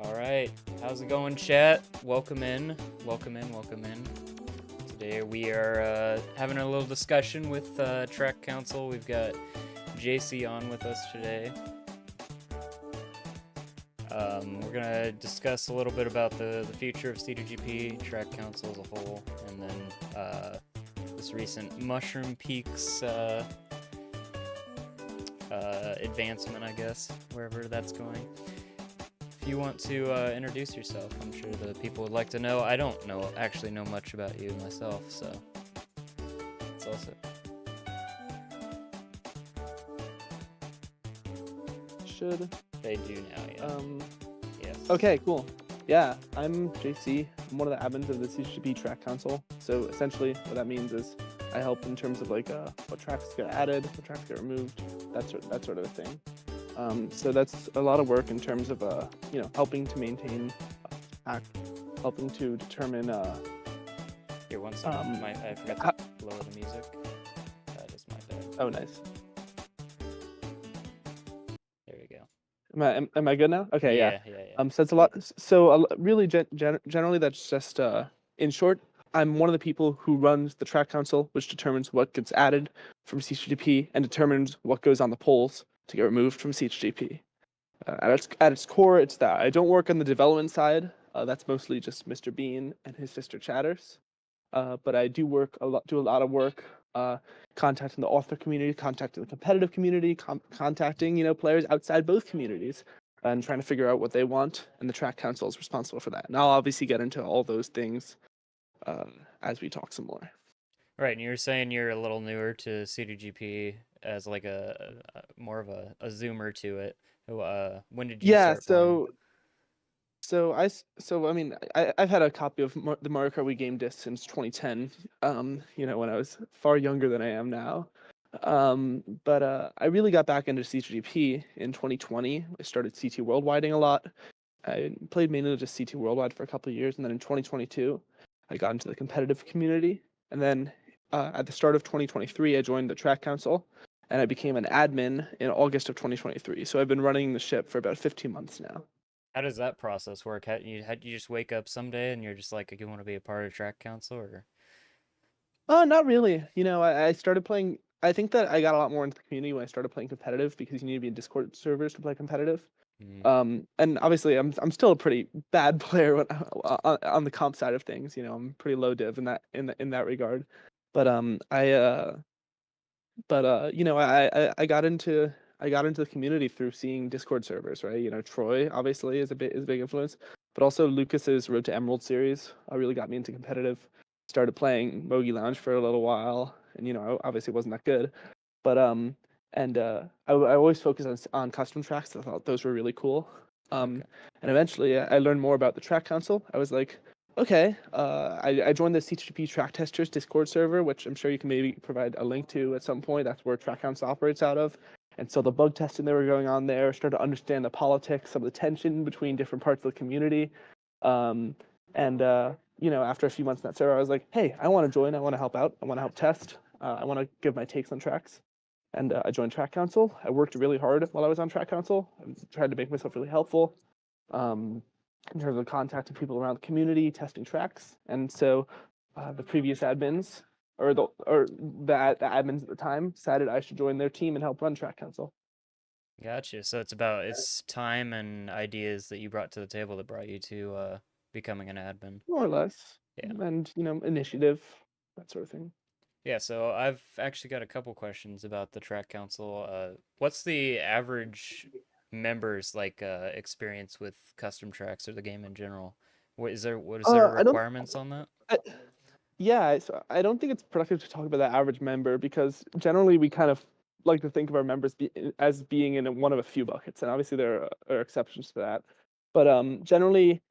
All right, how's it going, chat? Welcome in. Today we are having a little discussion with Track Council. We've got JC on with us today. We're gonna discuss a little bit about the future of CTGP, Track Council as a whole, and then this recent Mushroom Peaks advancement, I guess, wherever that's going. If you want to introduce yourself, I'm sure the people would like to know. I don't actually know much about you myself, so it's also should. They do now, yeah. Yes. Okay, cool. Yeah, I'm JC. I'm one of the admins of the CTGP Track Council. So essentially, what that means is I help in terms of like what tracks get added, what tracks get removed, that sort of a thing. So that's a lot of work in terms of helping to maintain, helping to determine. Here, one second. I forgot to lower the music. That is my bad. Oh, nice. There we go. Am I good now? Okay, yeah. So it's a lot. So really, generally, that's just in short. I'm one of the people who runs the Track Council, which determines what gets added from CTGP and determines what goes on the polls to get removed from CTGP. At its core, it's that I don't work on the development side. That's mostly just Mr. Bean and his sister Chatters. But I do do a lot of work contacting the author community, contacting the competitive community, contacting players outside both communities, and trying to figure out what they want. And the Track Council is responsible for that. And I'll obviously get into all those things as we talk some more. Right, and you're saying you're a little newer to CTGP as like a more of a zoomer to it. When did you start playing? I mean, I've had a copy of the Mario Kart Wii game disc since 2010. When I was far younger than I am now. But I really got back into CTGP in 2020. I started CT Worldwiding a lot. I played mainly just CT Worldwide for a couple of years, and then in 2022, I got into the competitive community. And then at the start of 2023, I joined the Track Council, and I became an admin in August of 2023. So I've been running the ship for about 15 months now. How does that process work? Had you just wake up someday and you're just like, you want to be a part of Track Council, or? Not really. I started playing. I think that I got a lot more into the community when I started playing competitive because you need to be in Discord servers to play competitive. And obviously, I'm still a pretty bad player on the comp side of things. I'm pretty low div in that regard. But I got into the community through seeing Discord servers, right? Troy obviously is a big influence, but also Lucas's Road to Emerald series really got me into competitive. Started playing Mogi Lounge for a little while, and I obviously wasn't that good, but I always focused on custom tracks. I thought those were really cool. Okay. And eventually I learned more about the Track Council. I was like, okay, I joined the CTGP Track Testers Discord server, which I'm sure you can maybe provide a link to at some point. That's where Track Council operates out of. And so the bug testing that were going on there, started to understand the politics, some of the tension between different parts of the community. After a few months in that server, I was like, hey, I want to join. I want to help out. I want to help test. I want to give my takes on tracks. And I joined Track Council. I worked really hard while I was on Track Council. I tried to make myself really helpful in terms of contacting people around the community, testing tracks. And so the previous admins, or the admins at the time, decided I should join their team and help run Track Council. Gotcha. So it's time and ideas that you brought to the table that brought you to becoming an admin. More or less. Yeah. And initiative, that sort of thing. Yeah, so I've actually got a couple questions about the Track Council. What's the average members experience with custom tracks or the game in general? Is there requirements on that? Yeah, so I don't think it's productive to talk about the average member because generally we kind of like to think of our members as being in one of a few buckets, and obviously there are exceptions to that. But generally,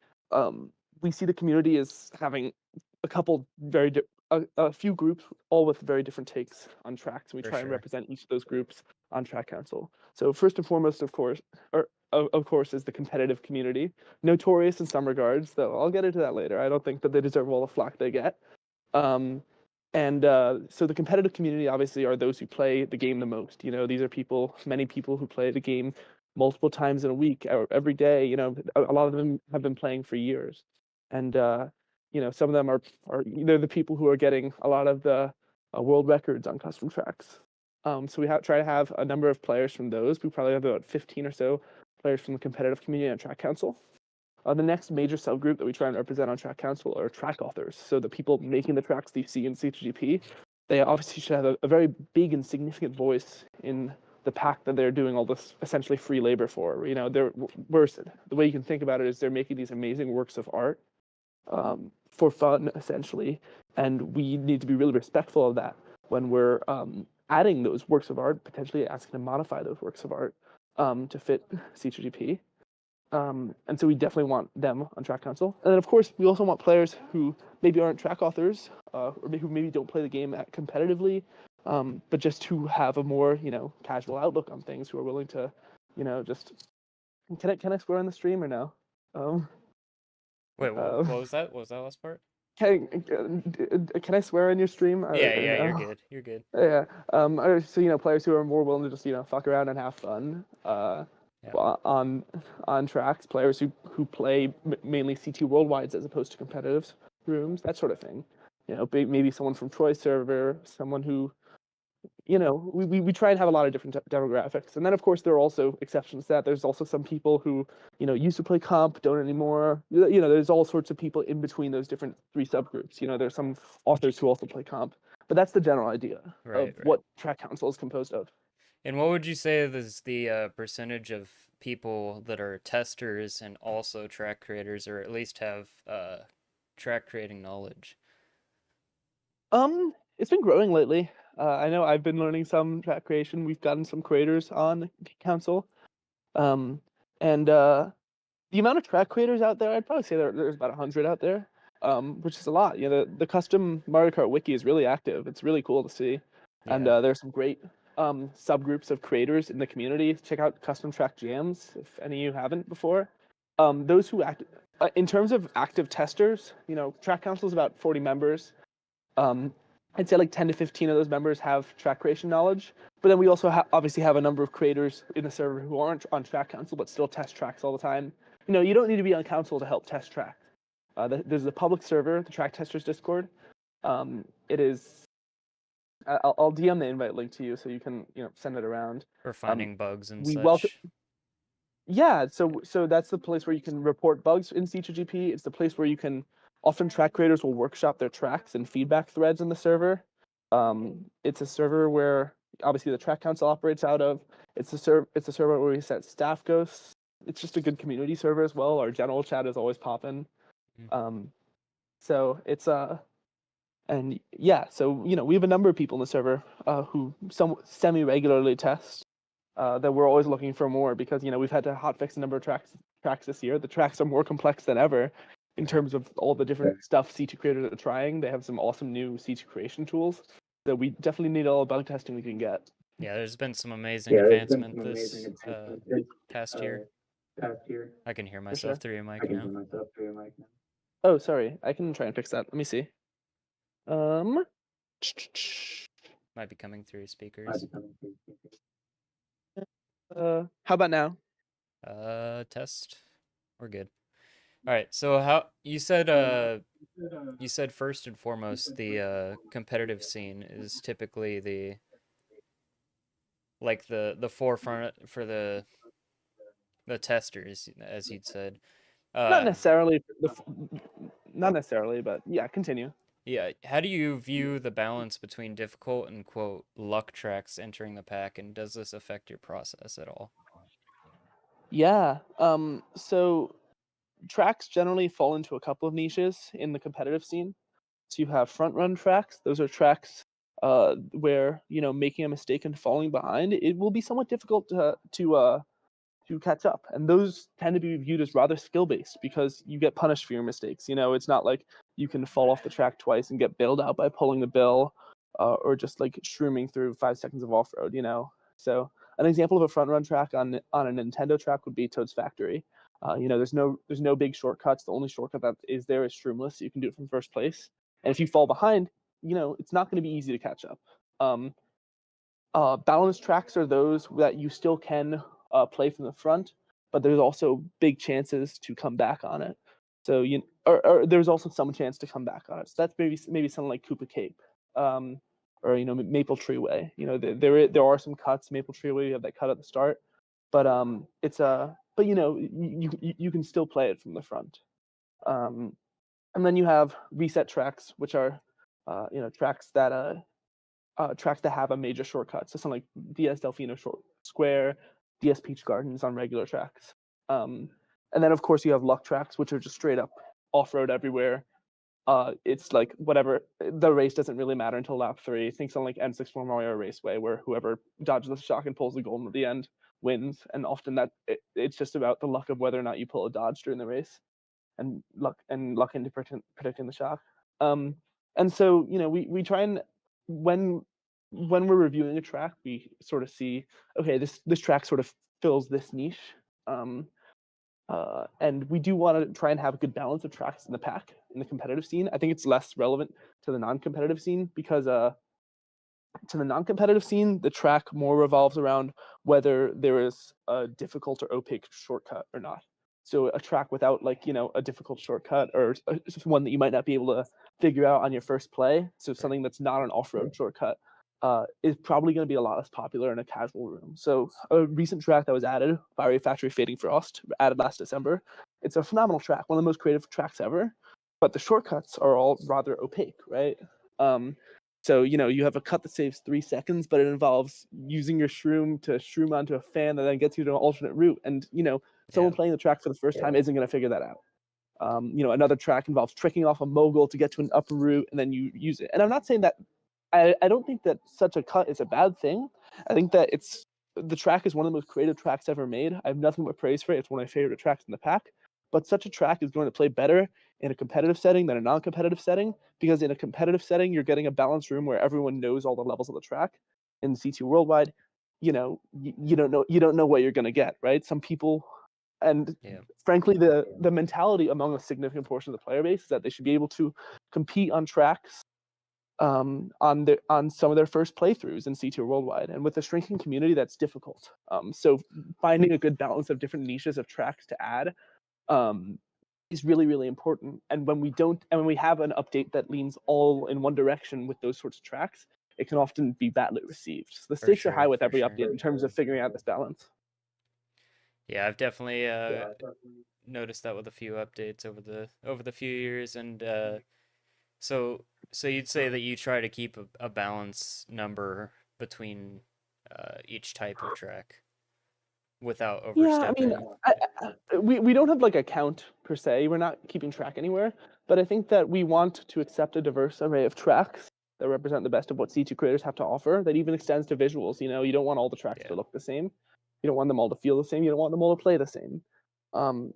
we see the community as having a couple a few groups, all with very different takes on tracks, and we try and represent each of those groups on Track Council. So first and foremost, of course, is the competitive community, notorious in some regards, though I'll get into that later. I don't think that they deserve all the flack they get. So the competitive community obviously are those who play the game the most. These are many people who play the game multiple times in a week or every day. You know, a lot of them have been playing for years, and you know, some of them are they're the people who are getting a lot of the world records on custom tracks. So we try to have a number of players from those. We probably have about 15 or so players from the competitive community and track council. The next major subgroup that we try and represent on track council are track authors. So the people making the tracks that you see in CTGP, they obviously should have a very big and significant voice in the pack that they're doing all this essentially free labor for. You know, the way you can think about it is they're making these amazing works of art for fun, essentially, and we need to be really respectful of that when we're adding those works of art, potentially asking to modify those works of art to fit CTGP. And so we definitely want them on track council. And then, of course, we also want players who maybe aren't track authors or who maybe don't play the game competitively, but just who have a more, you know, casual outlook on things, who are willing to, you know, just... Can I swear on the stream or no? Wait, what was that? What was that last part? Can I swear on your stream? Yeah, Or yeah, you're no? good. You're good. Yeah. So, you know, players who are more willing to just, you know, fuck around and have fun. Yeah. On tracks, players who play mainly CT worldwides as opposed to competitive rooms, that sort of thing. You know, maybe someone from Troy's server, someone who, you know, we try and have a lot of different demographics. And then, of course, there are also exceptions to that. There's also some people who, you know, used to play comp, don't anymore. You know, there's all sorts of people in between those different three subgroups. You know, there's some authors who also play comp. But that's the general idea of what track council is composed of. And what would you say is the percentage of people that are testers and also track creators, or at least have track creating knowledge? It's been growing lately. I know I've been learning some track creation. We've gotten some creators on council. And the amount of track creators out there, I'd probably say there's about 100 out there, which is a lot. You know, the custom Mario Kart wiki is really active. It's really cool to see. Yeah. And there's some great subgroups of creators in the community. Check out custom track jams if any of you haven't before. Those who act in terms of active testers, you know, track council is about 40 members. I'd say like 10 to 15 of those members have track creation knowledge. But then we also obviously have a number of creators in the server who aren't on track council but still test tracks all the time. You know, you don't need to be on council to help test tracks. There's a public server, the Track Testers Discord. It is... I'll DM the invite link to you so you can, you know, send it around. For finding bugs and such. Welcome... Yeah, so that's the place where you can report bugs in CTGP. It's the place where you can... Often track creators will workshop their tracks and feedback threads in the server. It's a server where obviously the track council operates out of. It's a server where we set staff ghosts. It's just a good community server as well. Our general chat is always popping. So it's and yeah, so you know, we have a number of people in the server who semi-regularly test. That we're always looking for more because, you know, we've had to hotfix a number of tracks this year. The tracks are more complex than ever in terms of all the different stuff C2 creators are trying. They have some awesome new C2 creation tools that we definitely need all the bug testing we can get. Yeah, there's been some amazing advancement this past year. I can hear myself through your mic now. Oh, sorry. I can try and fix that. Let me see. Might be coming through your speakers. How about now? Test. We're good. All right. So how you said first and foremost the competitive scene is typically the forefront for the testers, as you'd said. Not necessarily, but yeah, continue. Yeah, how do you view the balance between difficult and quote luck tracks entering the pack, and does this affect your process at all? Yeah, so tracks generally fall into a couple of niches in the competitive scene. So you have front run tracks. Those are tracks where, you know, making a mistake and falling behind, it will be somewhat difficult to catch up. And those tend to be viewed as rather skill-based because you get punished for your mistakes. You know, it's not like you can fall off the track twice and get bailed out by pulling the bill or just like shrooming through 5 seconds of off-road, you know. So an example of a front run track on a Nintendo track would be Toad's Factory. You know, there's no big shortcuts. The only shortcut that is there is shroomless, so you can do it from first place. And if you fall behind, you know, it's not going to be easy to catch up. Balanced tracks are those that you still can play from the front, but there's also big chances to come back on it. So or there's also some chance to come back on it. So that's maybe something like Koopa Cape, or Maple Tree Way. There are some cuts. Maple Tree Way, you have that cut at the start, but you can still play it from the front. And then you have reset tracks, which are tracks that have a major shortcut. So something like DS Delfino Short Square, DS Peach Gardens on regular tracks. And then of course you have luck tracks, which are just straight up off-road everywhere. It's like whatever, the race doesn't really matter until lap 3. Think something like N64 Mario Raceway, where whoever dodges the shock and pulls the golden at the end wins. And often it's just about the luck of whether or not you pull a dodge during the race, and luck into predicting the shock. And so we try and when we're reviewing a track, we sort of see, okay, this track sort of fills this niche. And we do want to try and have a good balance of tracks in the pack in the competitive scene. I think it's less relevant to the non-competitive scene because to the non-competitive scene, the track more revolves around whether there is a difficult or opaque shortcut or not. So a track without a difficult shortcut, or one that you might not be able to figure out on your first play, so something that's not an off-road shortcut, is probably going to be a lot less popular in a casual room. So a recent track that was added, Fiery Factory Fading Frost, added last December. It's a phenomenal track, one of the most creative tracks ever, but the shortcuts are all rather opaque, right? So you have a cut that saves 3 seconds, but it involves using your shroom to shroom onto a fan that then gets you to an alternate route. And someone playing the track for the first time isn't going to figure that out. Another track involves tricking off a mogul to get to an upper route, and then you use it. And I'm not saying that I don't think that such a cut is a bad thing. I think that the track is one of the most creative tracks ever made. I have nothing but praise for it. It's one of my favorite tracks in the pack. But such a track is going to play better in a competitive setting than a non-competitive setting, because in a competitive setting, you're getting a balanced room where everyone knows all the levels of the track. In C2 Worldwide, you don't know what you're going to get, right? Some people, and frankly, the mentality among a significant portion of the player base is that they should be able to compete on tracks on some of their first playthroughs in C2 Worldwide. And with the shrinking community, that's difficult. So finding a good balance of different niches of tracks to add is really, really important. And when we have an update that leans all in one direction with those sorts of tracks, it can often be badly received. So the stakes are high with every update in terms of figuring out this balance. Yeah, I've definitely noticed that with a few updates over the few years, and so you'd say that you try to keep a balance number between each type of track without overstepping. We don't have like a count per se. We're not keeping track anywhere, but I think that we want to accept a diverse array of tracks that represent the best of what C2 creators have to offer. That even extends to visuals. You don't want all the tracks to look the same. You don't want them all to feel the same. You don't want them all to play the same. And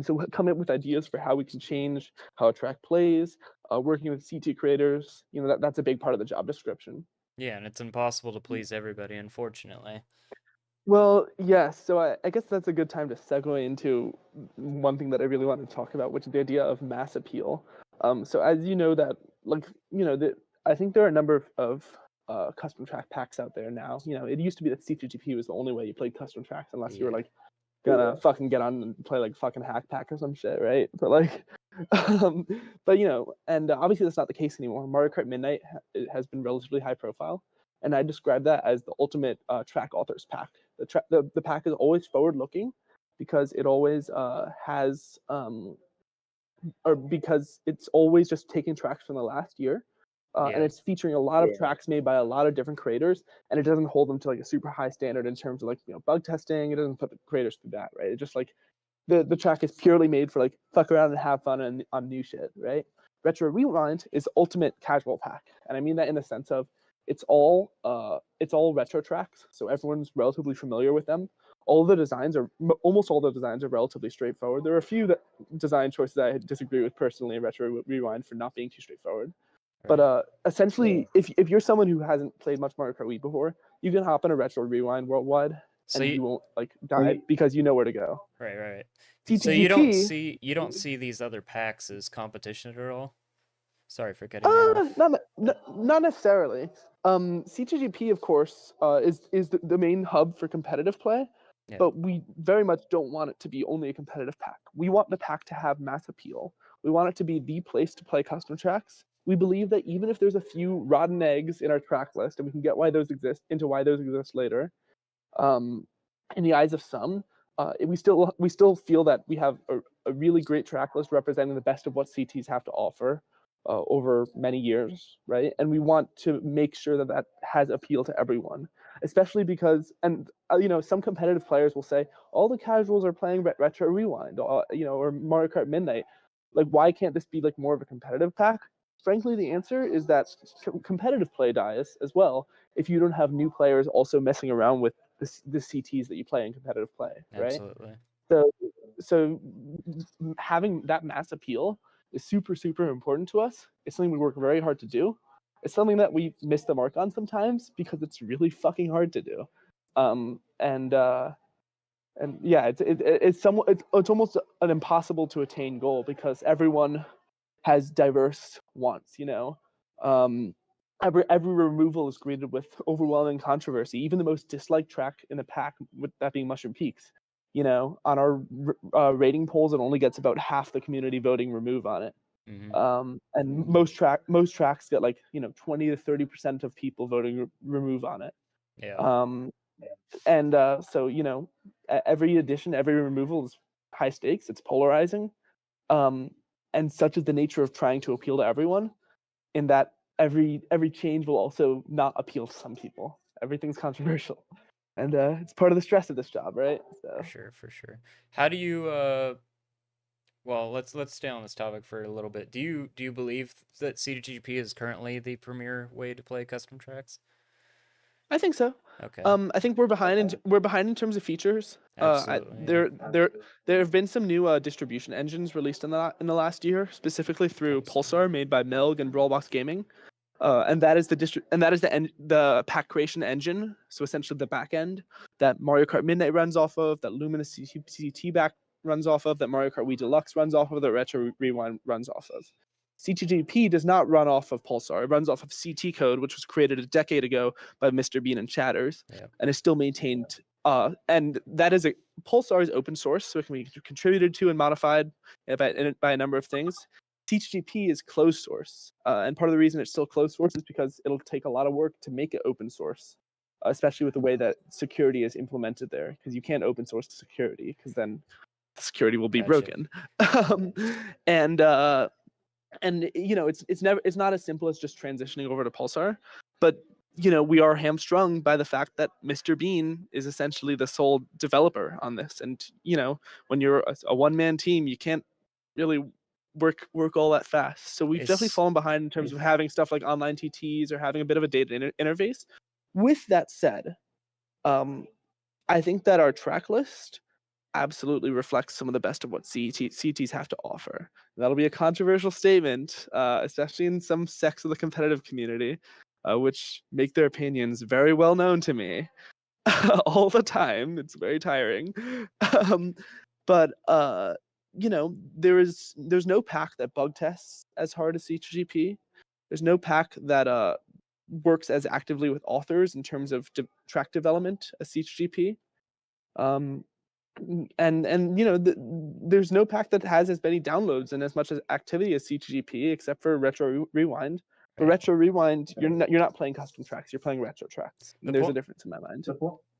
so coming up with ideas for how we can change how a track plays, working with C2 creators, that's a big part of the job description. Yeah, and it's impossible to please everybody, unfortunately. Well, yes. So I guess that's a good time to segue into one thing that I really want to talk about, which is the idea of mass appeal. So as you know that, I think there are a number of custom track packs out there now. It used to be that CTGP was the only way you played custom tracks unless you were gonna fucking get on and play like fucking hack pack or some shit, right? But and obviously that's not the case anymore. Mario Kart Midnight has been relatively high profile, and I describe that as the ultimate track authors pack. The pack is always forward looking because it always has or because it's always just taking tracks from the last year. And it's featuring a lot of tracks made by a lot of different creators, and it doesn't hold them to like a super high standard in terms of bug testing. It doesn't put the creators through that, right? It's just like the track is purely made for like fuck around and have fun and on new shit, right? Retro Rewind is ultimate casual pack, and I mean that in the sense of it's all retro tracks, so everyone's relatively familiar with them. Almost all the designs are relatively straightforward. There are a few design choices I disagree with personally in Retro Rewind for not being too straightforward. Right. But essentially, if you're someone who hasn't played much Mario Kart Wii before, you can hop on a Retro Rewind Worldwide, and you won't die because you know where to go. Right. CTGP, so you don't see these other packs as competition at all? Sorry for cutting you off. Not necessarily. CTGP, of course, is the main hub for competitive play, Yeah. but we very much don't want it to be only a competitive pack. We want the pack to have mass appeal. We want it to be the place to play custom tracks. We believe that even if there's a few rotten eggs in our track list, and we can get why those exist later, in the eyes of some, we still feel that we have a really great track list representing the best of what CTs have to offer over many years, right? And we want to make sure that that has appeal to everyone, especially because, and some competitive players will say, all the casuals are playing Retro Rewind, or Mario Kart Midnight. Like, why can't this be like more of a competitive pack? Frankly, the answer is that competitive play dies as well if you don't have new players also messing around with the CTs that you play in competitive play, right? Absolutely. So having that mass appeal is super, super important to us. It's something we work very hard to do. It's something that we miss the mark on sometimes because it's really fucking hard to do. And yeah, it's almost an impossible to attain goal because everyone has diverse wants, every removal is greeted with overwhelming controversy. Even the most disliked track in the pack, with that being Mushroom Peaks, on our rating polls, it only gets about half the community voting remove on it. And most tracks get 20 to 30% of people voting remove on it. Yeah. And so every addition, every removal is high stakes. It's polarizing. And such is the nature of trying to appeal to everyone, in that every change will also not appeal to some people. Everything's controversial, and it's part of the stress of this job, right? So. For sure. How do you well, let's stay on this topic for a little bit. Do you believe that CTGP is currently the premier way to play custom tracks? I think so. Okay. I think we're behind in terms of features. Absolutely. There have been some new distribution engines released in the last year, specifically through Pulsar, made by Melg and Brawlbox Gaming. And that is the pack creation engine. So essentially the back end that Mario Kart Midnight runs off of, that Luminous CT back runs off of, that Mario Kart Wii Deluxe runs off of, that Retro Rewind runs off of. CTGP does not run off of Pulsar. It runs off of CT code, which was created a decade ago by Mr. Bean and Chatters, and is still maintained. And that is Pulsar is open source, so it can be contributed to and modified by a number of things. CTGP is closed source, and part of the reason it's still closed source is because it'll take a lot of work to make it open source, especially with the way that security is implemented there, because you can't open source security, because then security will be broken. And it's not as simple as just transitioning over to Pulsar, but we are hamstrung by the fact that Mr. Bean is essentially the sole developer on this, and when you're a one-man team, you can't really work all that fast. So we've definitely fallen behind in terms of having stuff like online TTs or having a bit of a data interface. With that said, I think that our track list absolutely reflects some of the best of what CTs have to offer. That'll be a controversial statement, especially in some sects of the competitive community, which make their opinions very well known to me all the time. It's very tiring. But there's no pack that bug tests as hard as CTGP. There's no pack that works as actively with authors in terms of track development as CTGP. And there's no pack that has as many downloads and as much as activity as CTGP, except for Retro Rewind. But Retro Rewind, you're not playing custom tracks, you're playing retro tracks. And there's a difference in my mind.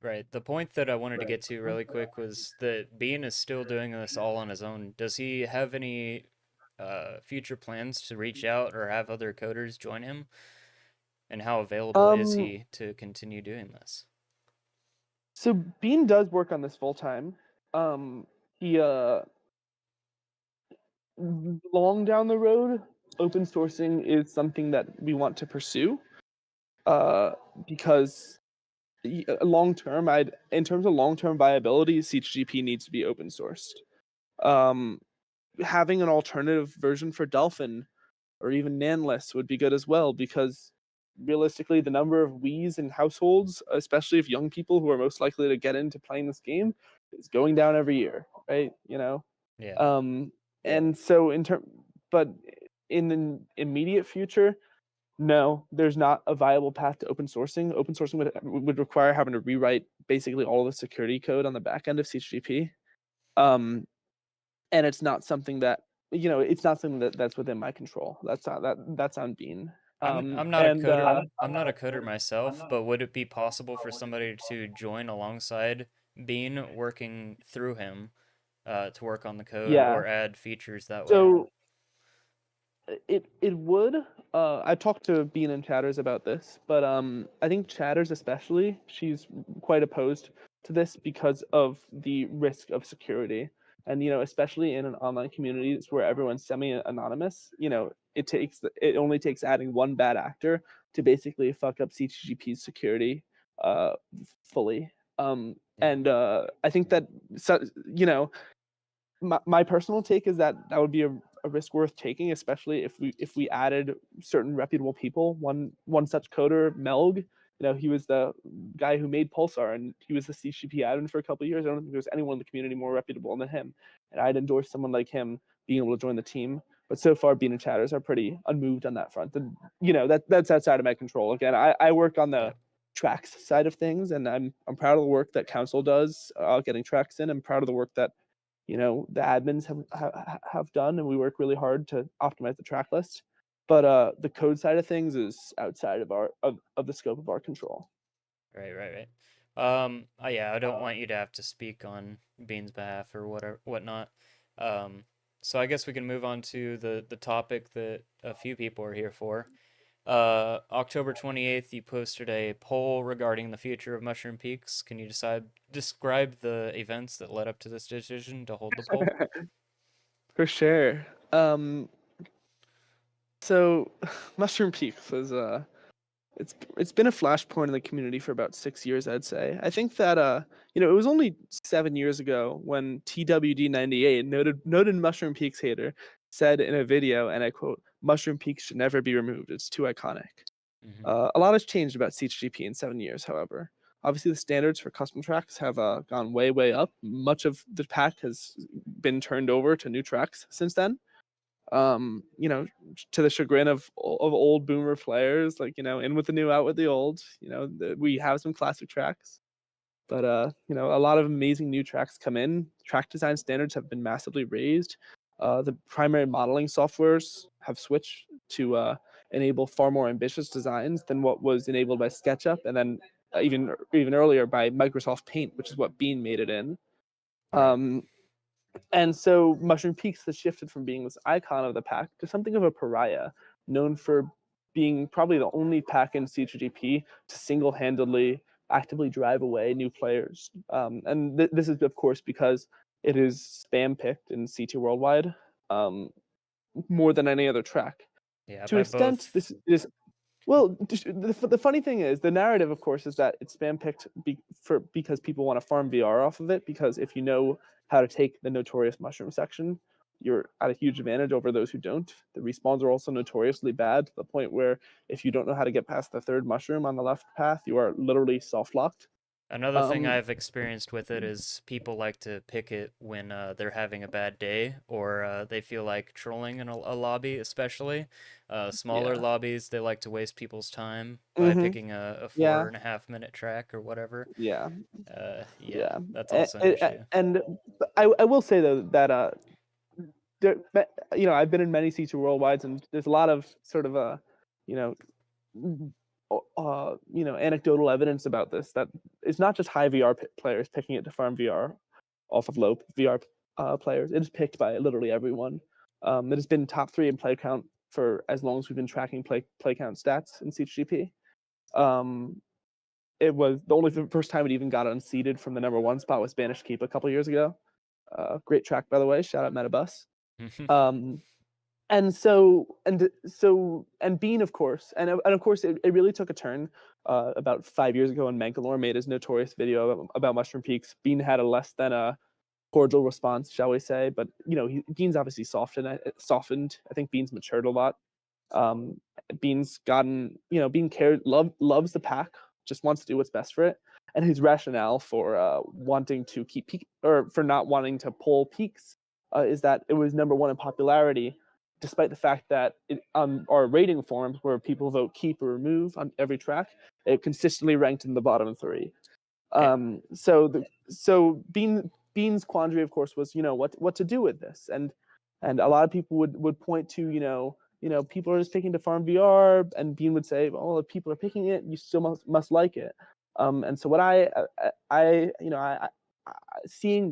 Right. The point that I wanted to get to really quick was that Bean is still doing this all on his own. Does he have any future plans to reach out or have other coders join him? And how available is he to continue doing this? So Bean does work on this full time. He long down the road, open sourcing is something that we want to pursue. Because long term, in terms of long term viability, CTGP needs to be open sourced. Having an alternative version for Dolphin or even Nanless would be good as well, because realistically, the number of Wiis in households, especially of young people who are most likely to get into playing this game, is going down every year, right? Yeah. And so but in the immediate future, no, there's not a viable path to open sourcing. Open sourcing would require having to rewrite basically all of the security code on the back end of CTGP. And it's not something that, it's not something that's within my control. That's on Bean. I'm not a coder. I'm not a coder myself, but would it be possible for somebody to join alongside Bean working through him to work on the code Yeah. or add features that way? So it would. I talked to Bean and Chatters about this, but I think Chatters especially, she's quite opposed to this because of the risk of security. And especially in an online community where everyone's semi-anonymous, it only takes adding one bad actor to basically fuck up CTGP's security fully. And I think that, so, my personal take is that would be a risk worth taking, especially if we added certain reputable people. One such coder, Melg, he was the guy who made Pulsar, and he was the CCP admin for a couple of years. I don't think there's anyone in the community more reputable than him, and I'd endorse someone like him being able to join the team. But so far, Bean and Chatters are pretty unmoved on that front, and that's outside of my control. Again, I work on the tracks side of things, and I'm proud of the work that Council does getting tracks in. I'm proud of the work that the admins have done, and we work really hard to optimize the track list. But the code side of things is outside of of the scope of our control. Right. Yeah, I don't want you to have to speak on Bean's behalf or whatnot. So I guess we can move on to the topic that a few people are here for. October 28th, you posted a poll regarding the future of Mushroom Peaks. Can you describe the events that led up to this decision to hold the poll? For sure. So Mushroom Peaks was it's been a flashpoint in the community for about 6 years, I'd say. I think that it was only 7 years ago when TWD98, noted Mushroom Peaks hater, said in a video, and I quote, "Mushroom Peaks should never be removed. It's too iconic." A lot has changed about CTGP in 7 years, however. Obviously, the standards for custom tracks have gone way up. Much of the pack has been turned over to new tracks since then. To the chagrin of old boomer players, like, in with the new, out with the old. We have some classic tracks, but a lot of amazing new tracks come in. Track design standards have been massively raised. The primary modeling softwares have switched to enable far more ambitious designs than what was enabled by SketchUp, and then even earlier by Microsoft Paint, which is what Bean made it in. Right. And so Mushroom Peaks has shifted from being this icon of the pack to something of a pariah, known for being probably the only pack in CTGP to single-handedly actively drive away new players. And this is, of course, because it is spam picked in CT Worldwide more than any other track. Yeah, To an by extent, both. this is well. The funny thing is, the narrative, of course, is that it's spam picked because people want to farm VR off of it. Because if you know how to take the notorious mushroom section, you're at a huge advantage over those who don't. The respawns are also notoriously bad, to the point where if you don't know how to get past the third mushroom on the left path, you are literally soft locked. Another thing I've experienced with it is people like to pick it when they're having a bad day or they feel like trolling in a lobby, especially. Smaller Yeah. lobbies, they like to waste people's time by Mm-hmm. picking a Yeah. 4.5 minute track or whatever. Yeah. Yeah, that's And, also an issue. and I will say though that there, I've been in many C2 worldwides, and there's a lot of sort of you know, anecdotal evidence about this, that it's not just high VR players picking it to farm VR off of low VR players. It is picked by literally everyone. It has been top 3 in play count for as long as we've been tracking play count stats in CGP. It was the first time it even got unseated from the #1 spot was Banished Keep a couple years ago. Great track, by the way. Shout out Metabus. And Bean, of course, and of course, it really took a turn about 5 years ago when Mangalore made his notorious video about Mushroom Peaks. Bean had a less than a cordial response, shall we say? But Bean's obviously softened. I think Bean's matured a lot. Bean's gotten, Bean loves the pack, just wants to do what's best for it. And his rationale for wanting to keep or for not wanting to pull Peaks is that it was #1 in popularity, despite the fact that on our rating forums where people vote keep or remove on every track, it consistently ranked in the bottom 3. So Bean's quandary, of course, was what to do with this, and a lot of people would point to people are just picking to farm VR, and Bean would say, well, if people are picking it, you still must like it. And so what I seeing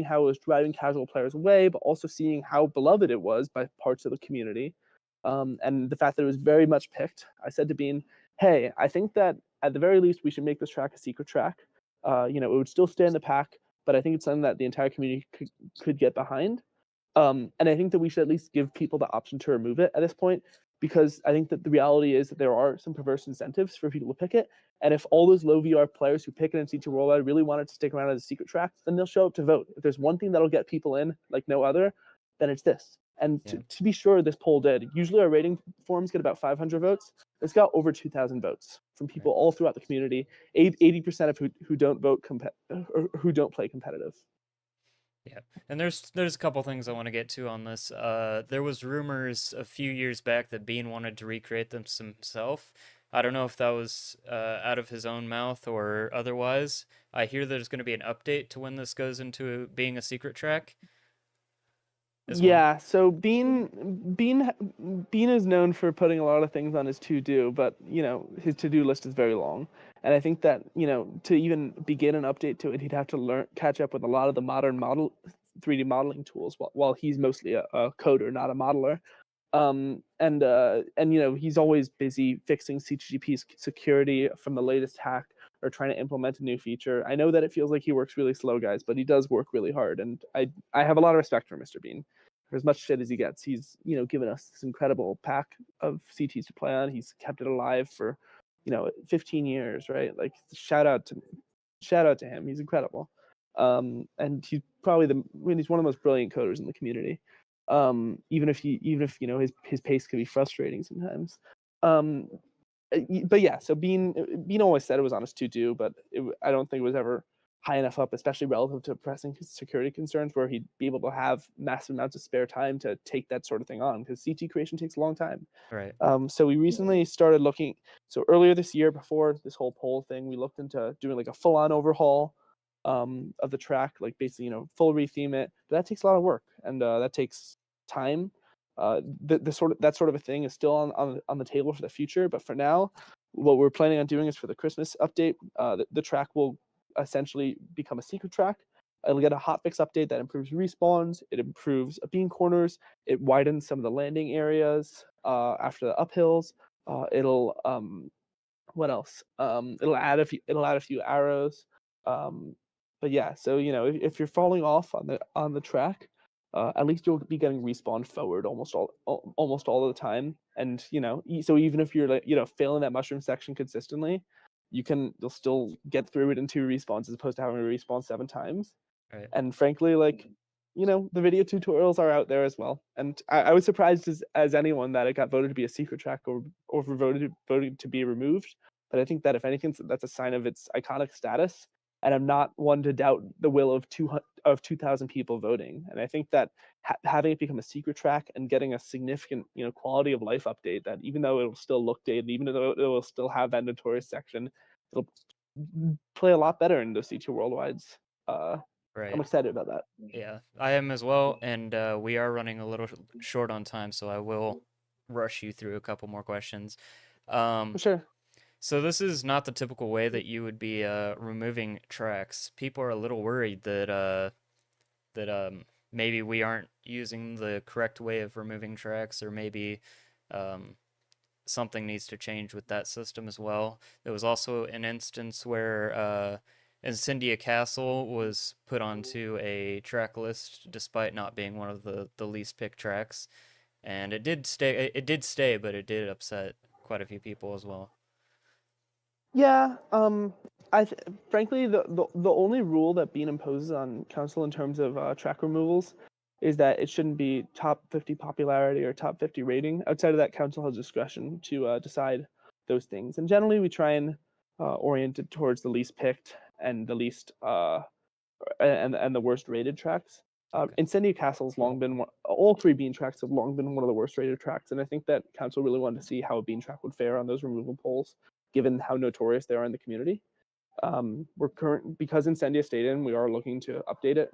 how it was driving casual players away, but also seeing how beloved it was by parts of the community, and the fact that it was very much picked, I said to Bean, hey, I think that at the very least we should make this track a secret track. It would still stay in the pack, but I think it's something that the entire community could get behind. And I think that we should at least give people the option to remove it at this point, because I think that the reality is that there are some perverse incentives for people to pick it. And if all those low VR players who pick it in CT Worldwide really wanted to stick around as a secret track, then they'll show up to vote. If there's one thing that'll get people in like no other, then it's this. And to be sure, this poll did. Usually our rating forums get about 500 votes. It's got over 2,000 votes from people all throughout the community. 80% of who don't vote or who don't play competitive. Yeah, and there's a couple things I want to get to on this. There was rumors a few years back that Bean wanted to recreate them himself. I don't know if that was out of his own mouth or otherwise. I hear there's going to be an update to when this goes into being a secret track as well. Yeah, so Bean is known for putting a lot of things on his to-do, but his to-do list is very long. And I think that, to even begin an update to it, he'd have to catch up with a lot of the modern 3D modeling tools while he's mostly a coder, not a modeler. And he's always busy fixing CTGP's security from the latest hack or trying to implement a new feature. I know that it feels like he works really slow, guys, but he does work really hard, and I have a lot of respect for Mr. Bean. For as much shit as he gets, he's given us this incredible pack of CTs to play on. He's kept it alive for 15 years, right? Like shout out to him. He's incredible. And he's probably he's one of the most brilliant coders in the community. Even if his pace can be frustrating sometimes. But yeah, so Bean always said it was on his to-do, but I don't think it was ever high enough up, especially relative to pressing security concerns, where he'd be able to have massive amounts of spare time to take that sort of thing on, because CT creation takes a long time. Right. So we recently started looking. So earlier this year, before this whole poll thing, we looked into doing like a full-on overhaul of the track, like basically full retheme it. But that takes a lot of work, and that takes time. That sort of a thing is still on the table for the future, but for now, what we're planning on doing is for the Christmas update, the track will essentially become a secret track. It'll get a hotfix update that improves respawns, it improves beam corners, it widens some of the landing areas after the uphills. It'll what else? It'll add a few arrows. But yeah, so if you're falling off on the track, at least you'll be getting respawned forward almost all the time. And so even if you're failing that mushroom section consistently, you'll still get through it in 2 respawns as opposed to having to respawn 7 times. Right. And frankly, the video tutorials are out there as well. And I was surprised as anyone that it got voted to be a secret track or voted to be removed. But I think that if anything, that's a sign of its iconic status. And I'm not one to doubt the will of 2,000 people voting. And I think that having it become a secret track and getting a significant quality of life update, that even though it'll still look dated, even though it will still have that notorious section, it'll play a lot better in those CT Worldwides. Right. I'm excited about that. Yeah, I am as well, and we are running a little short on time, so I will rush you through a couple more questions. For sure. So this is not the typical way that you would be removing tracks. People are a little worried that maybe we aren't using the correct way of removing tracks, or maybe something needs to change with that system as well. There was also an instance where Incendia Castle was put onto a track list despite not being one of the least picked tracks, and it did stay. It did stay, but it did upset quite a few people as well. Yeah. Frankly, the only rule that Bean imposes on Council in terms of track removals is that it shouldn't be top 50 popularity or top 50 rating. Outside of that, Council has discretion to decide those things. And generally, we try and orient it towards the least picked and the least and the worst rated tracks. Okay. Incendia Castle's long been all three bean tracks have long been one of the worst rated tracks, and I think that council really wanted to see how a bean track would fare on those removal polls, given how notorious they are in the community. Because Incendia stayed in, we are looking to update it.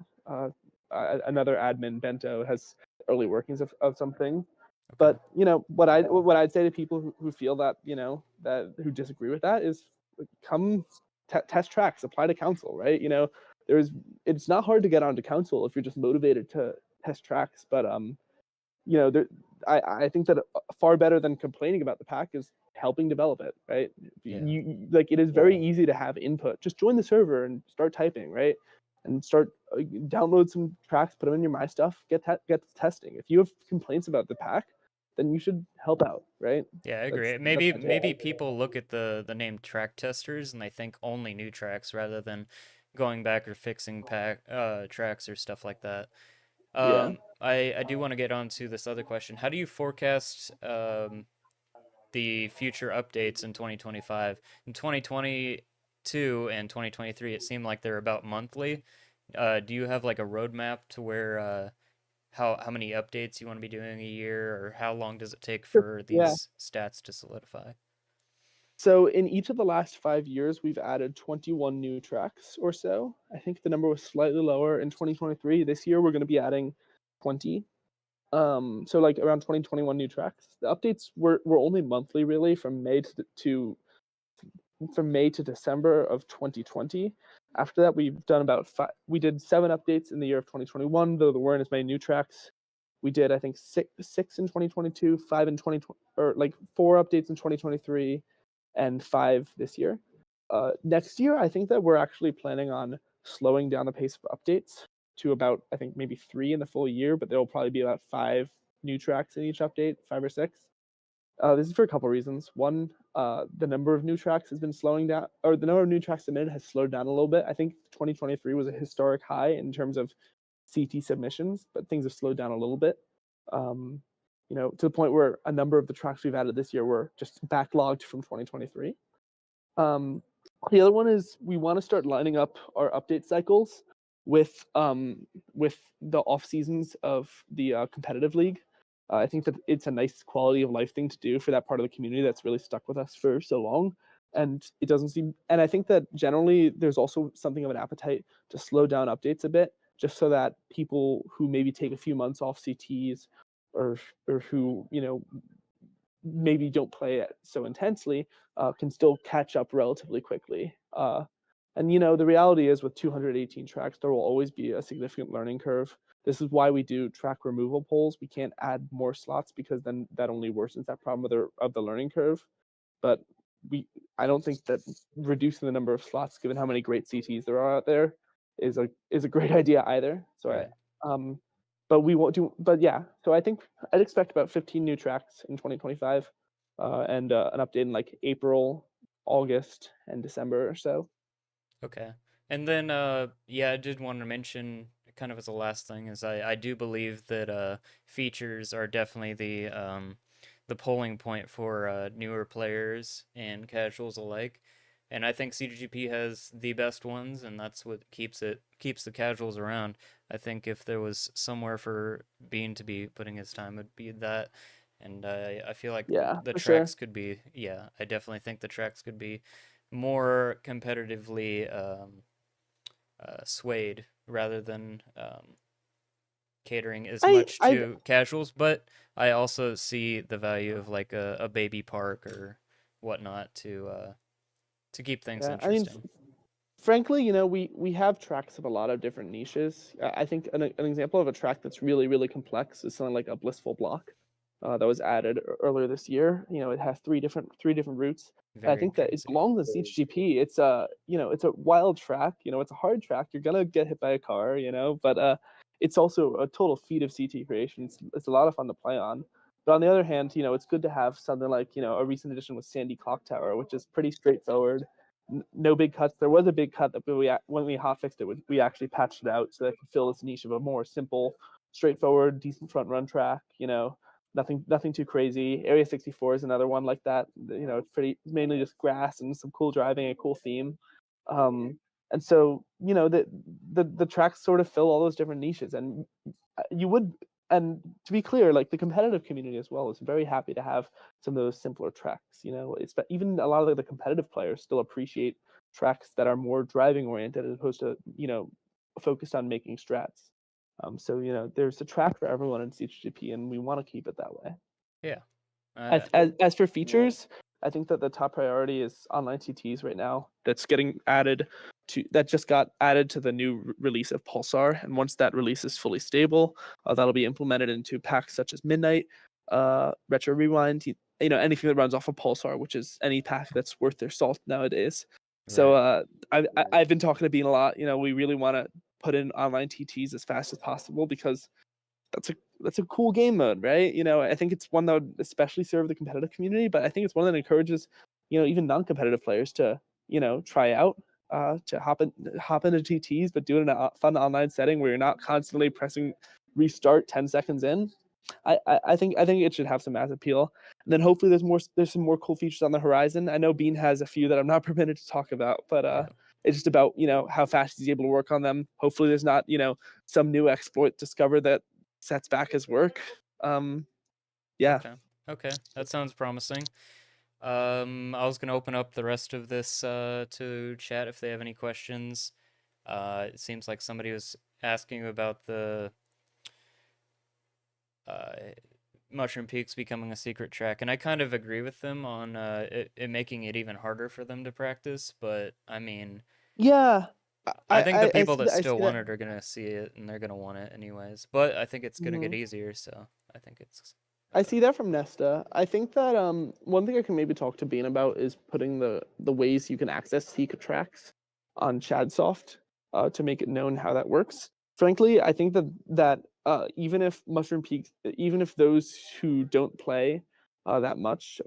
Another admin, Bento, has early workings of something. Okay. But what I'd say to people who feel that that who disagree with that is come test tracks, apply to council, right? It's not hard to get onto council if you're just motivated to test tracks. But there, I think that far better than complaining about the pack is helping develop it, right? Yeah. Like it is very easy to have input. Just join the server and start typing, right? And start download some tracks, put them in your My Stuff, get testing. If you have complaints about the pack, then you should help out, right? Yeah, I agree. That's Maybe people look at the name track testers and they think only new tracks rather than going back or fixing tracks or stuff like that. yeah. I do want to get on to this other question. How do you forecast the future updates in 2025? In 2022 and 2023, it seemed like they're about monthly. Do you have like a roadmap to where how many updates you want to be doing a year, or how long does it take for Yeah. these stats to solidify? So in each of the last 5 years, we've added 21 new tracks or so. I think the number was slightly lower in 2023. This year, we're going to be adding 20. So like around 2021 new tracks. The updates were only monthly, really, from May to December of 2020. After that, we've done about five. We did 7 updates in the year of 2021, though there weren't as many new tracks. We did, I think, six in 2022, 5 in 2020, or like 4 updates in 2023, and 5 this year. Next year, I think that we're actually planning on slowing down the pace of updates to about, I think, maybe 3 in the full year, but there will probably be about 5 new tracks in each update, 5 or 6. This is for a couple reasons. One, the number of new tracks has been slowing down, or the number of new tracks submitted has slowed down a little bit. I think 2023 was a historic high in terms of CT submissions, but things have slowed down a little bit. To the point where a number of the tracks we've added this year were just backlogged from 2023. The other one is we want to start lining up our update cycles with the off seasons of the competitive league. I think that it's a nice quality of life thing to do for that part of the community that's really stuck with us for so long. And it doesn't seem, and I think that generally there's also something of an appetite to slow down updates a bit, just so that people who maybe take a few months off CTs or who maybe don't play it so intensely can still catch up relatively quickly. And the reality is with 218 tracks, there will always be a significant learning curve. This is why we do track removal polls. We can't add more slots because then that only worsens that problem of the learning curve. But I don't think that reducing the number of slots, given how many great CTs there are out there, is a great idea either. So Right. but we won't do. But yeah, so I think I'd expect about 15 new tracks in 2025, and an update in like April, August, and December or so. Okay. And then yeah, I did want to mention kind of as a last thing is I do believe that features are definitely the polling point for newer players and casuals alike. And I think CGP has the best ones, and that's what keeps the casuals around. I think if there was somewhere for Bean to be putting his time, it'd be that. And I feel like Yeah, the for sure. tracks could be, yeah, I definitely think the tracks could be more competitively swayed rather than catering as much I to casuals. But I also see the value of like a baby park or whatnot to keep things yeah, I mean, interesting. frankly, we have tracks of a lot of different niches. I think an example of a track that's really really complex is something like a blissful block that was added earlier this year. It has three different routes. And I Very think that it crazy. belongs in CGP. It's a wild track. It's a hard track. You're gonna get hit by a car. But it's also a total feat of CT creation. It's a lot of fun to play on. But on the other hand, it's good to have something like a recent addition with Sandy Clock Tower, which is pretty straightforward. No big cuts. There was a big cut that when we hot fixed it, we actually patched it out so that it could fill this niche of a more simple, straightforward, decent front run track. Nothing too crazy. Area 64 is another one like that. It's mainly just grass and some cool driving, a cool theme. And so, the tracks sort of fill all those different niches, and you would, and to be clear, like the competitive community as well is very happy to have some of those simpler tracks. It's even a lot of the competitive players still appreciate tracks that are more driving oriented as opposed to focused on making strats. So there's a track for everyone in CTGP, and we want to keep it that way. Yeah. As for features, I think that the top priority is online CTs right now. That just got added to the new release of Pulsar, and once that release is fully stable, that'll be implemented into packs such as Midnight, Retro Rewind, anything that runs off of Pulsar, which is any pack that's worth their salt nowadays. So I've been talking to Bean a lot. We really want to put in online TTs as fast as possible because that's a cool game mode, right? I think it's one that would especially serve the competitive community, but I think it's one that encourages, even non-competitive players to, try out, to hop into TTs, but do it in a fun online setting where you're not constantly pressing restart 10 seconds in. I think it should have some mass appeal. And then hopefully there's some more cool features on the horizon. I know Bean has a few that I'm not permitted to talk about, but it's just about how fast he's able to work on them. Hopefully there's not some new exploit discovered that sets back his work. Yeah. Okay, that sounds promising. I was gonna open up the rest of this to chat if they have any questions. It seems like somebody was asking about the uh, Mushroom Peaks becoming a secret track, and I kind of agree with them on it making it even harder for them to practice. But I mean, yeah, I think the I people see that that. I still see want that. it are gonna see it, and they're gonna want it anyways. But I think it's gonna get Mhm. easier, so I think it's. I see that from Nesta. I think that one thing I can maybe talk to Bean about is putting the ways you can access secret tracks on Chadsoft to make it known how that works. Frankly, I think that even if Mushroom Peaks, even if those who don't play that much,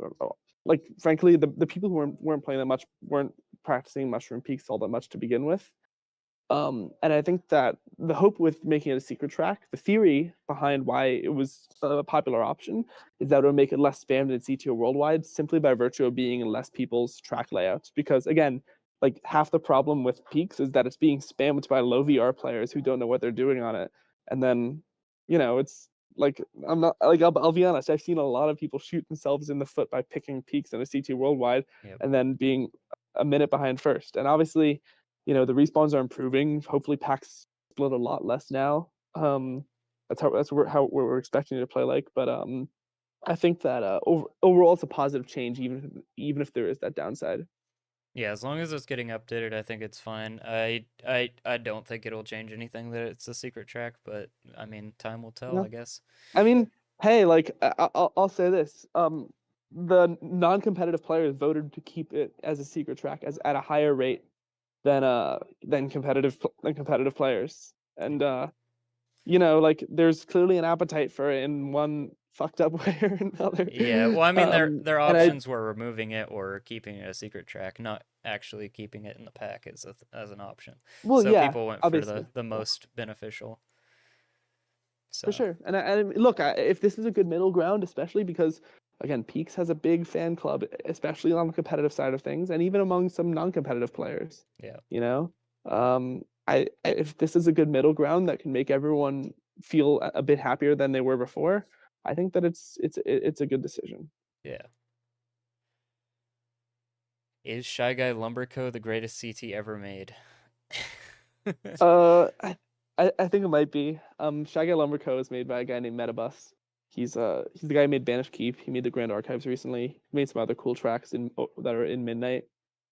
like frankly, the people who weren't playing that much weren't practicing Mushroom Peaks all that much to begin with. And I think that the hope with making it a secret track, the theory behind why it was a popular option, is that it would make it less spammed in CTO worldwide simply by virtue of being in less people's track layouts. Because again, like half the problem with Peaks is that it's being spammed by low VR players who don't know what they're doing on it. And then, it's like I'm not like I'll be honest, I've seen a lot of people shoot themselves in the foot by picking Peaks in a CTO worldwide and then being a minute behind first. And obviously, the respawns are improving. Hopefully packs split a lot less now. That's how we're expecting it to play like. But I think that overall it's a positive change, even if there is that downside. Yeah, as long as it's getting updated, I think it's fine. I don't think it'll change anything that it's a secret track, but I mean, time will tell, Yeah. I guess. I mean, hey, like I'll say this. The non-competitive players voted to keep it as a secret track as at a higher rate than competitive players. And like there's clearly an appetite for it in one fucked up way or another. Yeah, well, I mean, their And options were removing it or keeping it a secret track, not actually keeping it in the pack as an option. well, So yeah, people went for obviously, the yeah, most beneficial. for So sure. And look, if this is a good middle ground, especially because again, Peaks has a big fan club, especially on the competitive side of things, and even among some non-competitive players. yeah, You know, if this is a good middle ground that can make everyone feel a bit happier than they were before, I think that it's a good decision. yeah. Is Shy Guy Lumberco the greatest CT ever made? Uh, I think it might be. Shy Guy Lumber Co. is made by a guy named Metabus. He's the guy who made Banish Keep. He made the Grand Archives recently. He made some other cool tracks that are in Midnight.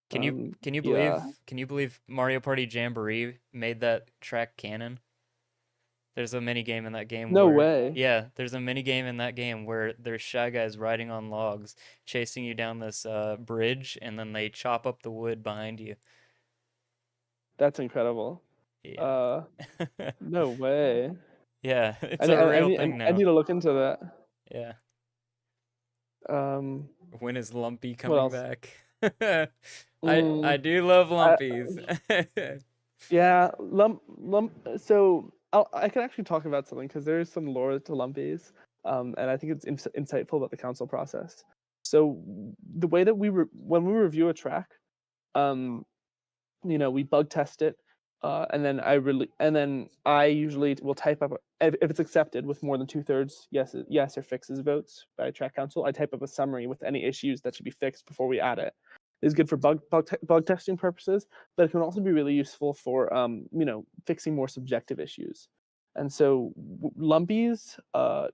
Can you Yeah. can you believe Mario Party Jamboree made that track canon? There's a mini game in that game No where way. yeah, there's a mini game in that game where there's shy guys riding on logs, chasing you down this bridge, and then they chop up the wood behind you. That's incredible. Yeah. Uh, no way. Yeah, it's I, a I, I real need thing I now. need to look into that. Yeah. Um, When is Lumpy what coming else? back? I Mm, do love I, Lumpies. yeah, lump. So I can actually talk about something because there is some lore to Lumpies, and I think it's insightful about the council process. So the way that when we review a track, um, we bug test it, and then I usually will type up if it's accepted with more than 2/3 yes or fixes votes by track council. I type up a summary with any issues that should be fixed before we add it. It's good for bug testing purposes, but it can also be really useful for fixing more subjective issues. And so Lumpies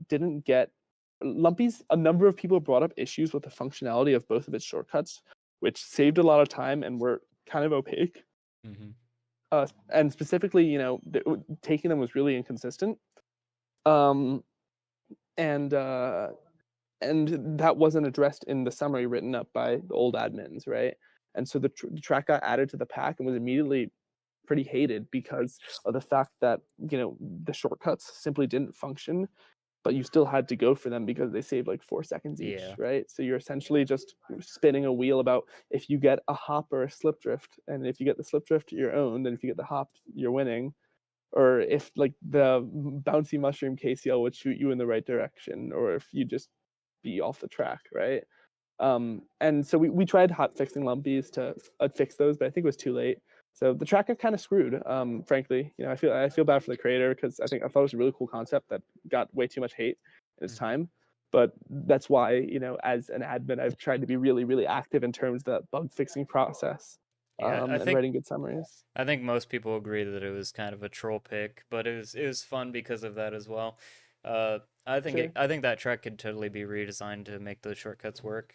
didn't get Lumpies. A number of people brought up issues with the functionality of both of its shortcuts, which saved a lot of time and were kind of opaque. Mm-hmm. And specifically, taking them was really inconsistent. Um, and uh, and that wasn't addressed in the summary written up by the old admins, right? And so the track got added to the pack and was immediately pretty hated because of the fact that the shortcuts simply didn't function, but you still had to go for them because they save like 4 seconds each, Yeah. right? So you're essentially just spinning a wheel about if you get a hop or a slip drift, and if you get the slip drift, you're owned, and if you get the hop, you're winning. Or if like the bouncy mushroom KCL would shoot you in the right direction, or if you just be off the track, right? And so we tried hot fixing lumpies to fix those, but I think it was too late. So the track got kind of screwed. Frankly, I feel bad for the creator because I thought it was a really cool concept that got way too much hate in its time. But that's why as an admin, I've tried to be really really active in terms of the bug fixing process, Yeah, and writing good summaries. I think most people agree that it was kind of a troll pick, but it was fun because of that as well. Sure. I think that track could totally be redesigned to make those shortcuts work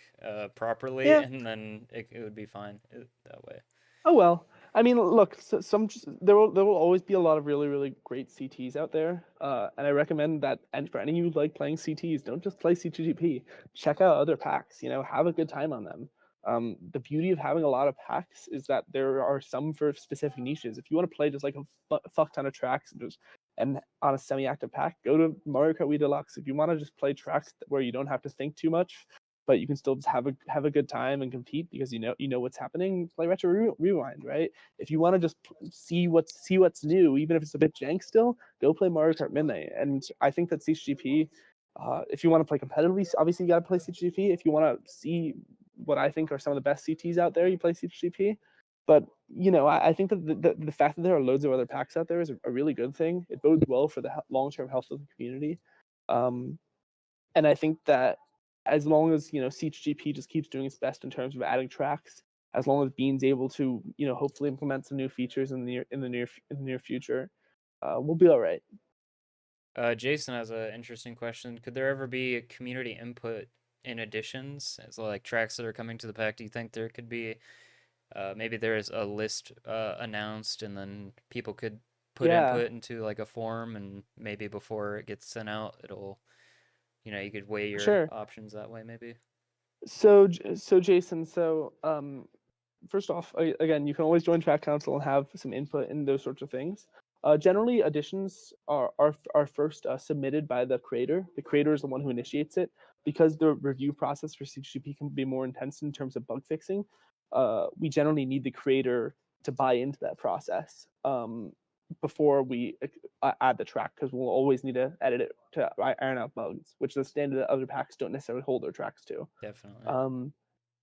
properly, Yeah. and then it would be fine that way. Oh well. I mean, look, there will always be a lot of really really great CTs out there, and I recommend that. And for any of you who like playing CTs, don't just play CTGP. Check out other packs. Have a good time on them. The beauty of having a lot of packs is that there are some for specific niches. If you want to play just like a fuck ton of tracks and on a semi-active pack, go to Mario Kart Wii Deluxe. If you want to just play tracks where you don't have to think too much, but you can still just have a good time and compete because you know what's happening. Play Retro Rewind, right? If you want to just see what's new, even if it's a bit jank still, go play Mario Kart Midnight. And I think that CGP, if you want to play competitively, obviously you got to play CGP. If you want to see what I think are some of the best CTs out there, you play CGP. But I think that the fact that there are loads of other packs out there is a really good thing. It bodes well for the long-term health of the community. Um, and I think that as long as CTGP just keeps doing its best in terms of adding tracks, as long as Bean's able to hopefully implement some new features in the near future, we'll be all right. Jason has an interesting question. Could there ever be a community input in additions, so like tracks that are coming to the pack? Do you think there could be maybe there's a list announced, and then people could put Yeah, input into like a form, and maybe before it gets sent out, you could weigh your sure. options that way, maybe. So Jason, first off, again, you can always join track council and have some input in those sorts of things. Generally, additions are first submitted by the creator. The creator is the one who initiates it because the review process for CGP can be more intense in terms of bug fixing. We generally need the creator to buy into that process before we add the track, because we'll always need to edit it to iron out bugs, which the standard other packs don't necessarily hold their tracks to. Definitely. Um,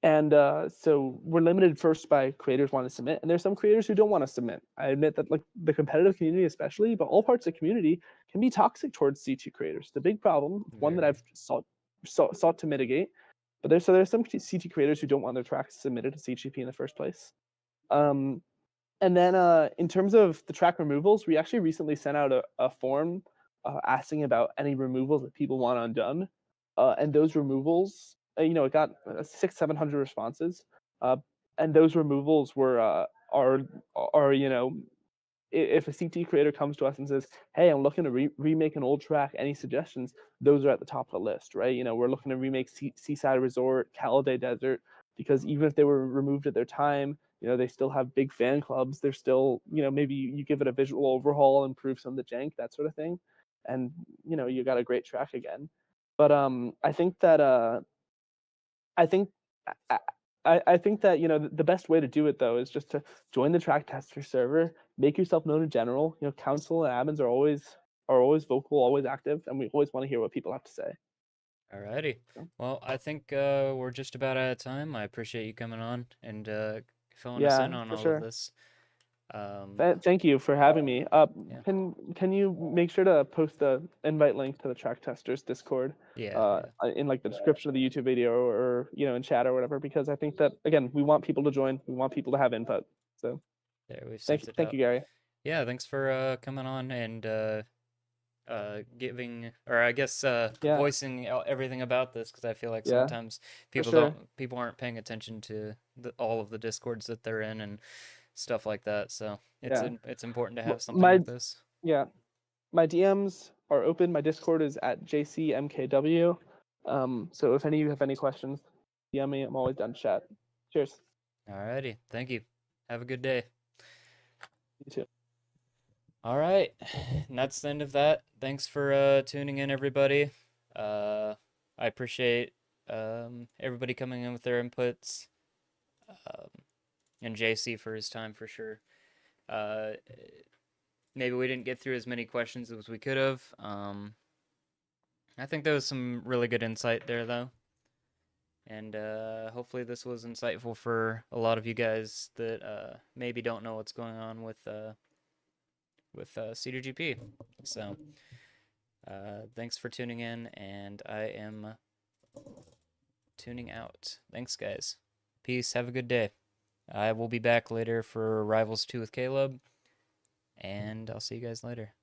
and so we're limited first by creators want to submit, and there's some creators who don't want to submit. I admit that, like, the competitive community especially, but all parts of the community can be toxic towards C2 creators. The big problem, one that Very. I've sought to mitigate, but there's some C2 creators who don't want their tracks submitted to CGP in the first place. Um, and then in terms of the track removals, we actually recently sent out a form asking about any removals that people want undone. And those removals, it got 700 responses. And those removals are if a CT creator comes to us and says, "Hey, I'm looking to remake an old track. Any suggestions?" Those are at the top of the list, right? We're looking to remake Seaside Resort, Caladay Desert, because even if they were removed at their time, they still have big fan clubs. They're still, maybe you give it a visual overhaul, improve some of the jank, that sort of thing, and you got a great track again. But I think I, I think that the best way to do it though is just to join the track tester server, make yourself known in general. Council and admins are always vocal, always active, and we always want to hear what people have to say. Alrighty. So, Well, I think we're just about out of time. I appreciate you coming on and filling us yeah, in on for all of sure. this. Thank you for having me. Yeah, Can you make sure to post the invite link to the Track Testers Discord, yeah. in like the description of the YouTube video, or in chat or whatever, because I think that, again, we want people to join, we want people to have input. So There, we've sent it thank out. you, Gary. Yeah, thanks for coming on and giving, or I guess Yeah, voicing everything about this, because I feel like yeah, sometimes for sure. people aren't paying attention to all of the discords that they're in and stuff like that. So Yeah, it's important to have something my like this. yeah, my DMs are open. My Discord is at JCMKW. So if any of you have any questions, DM me. I'm always down to chat. Cheers. Alrighty, thank you. Have a good day. You too. All right, and that's the end of that. Thanks for tuning in, everybody. I appreciate everybody coming in with their inputs, um, and JC for his time for sure. Uh, Maybe we didn't get through as many questions as we could have. I think there was some really good insight there, though. And hopefully this was insightful for a lot of you guys that maybe don't know what's going on with CTGP. So thanks for tuning in, and I am tuning out. Thanks, guys. Peace. Have a good day. I will be back later for Rivals 2 with Caleb, and I'll see you guys later.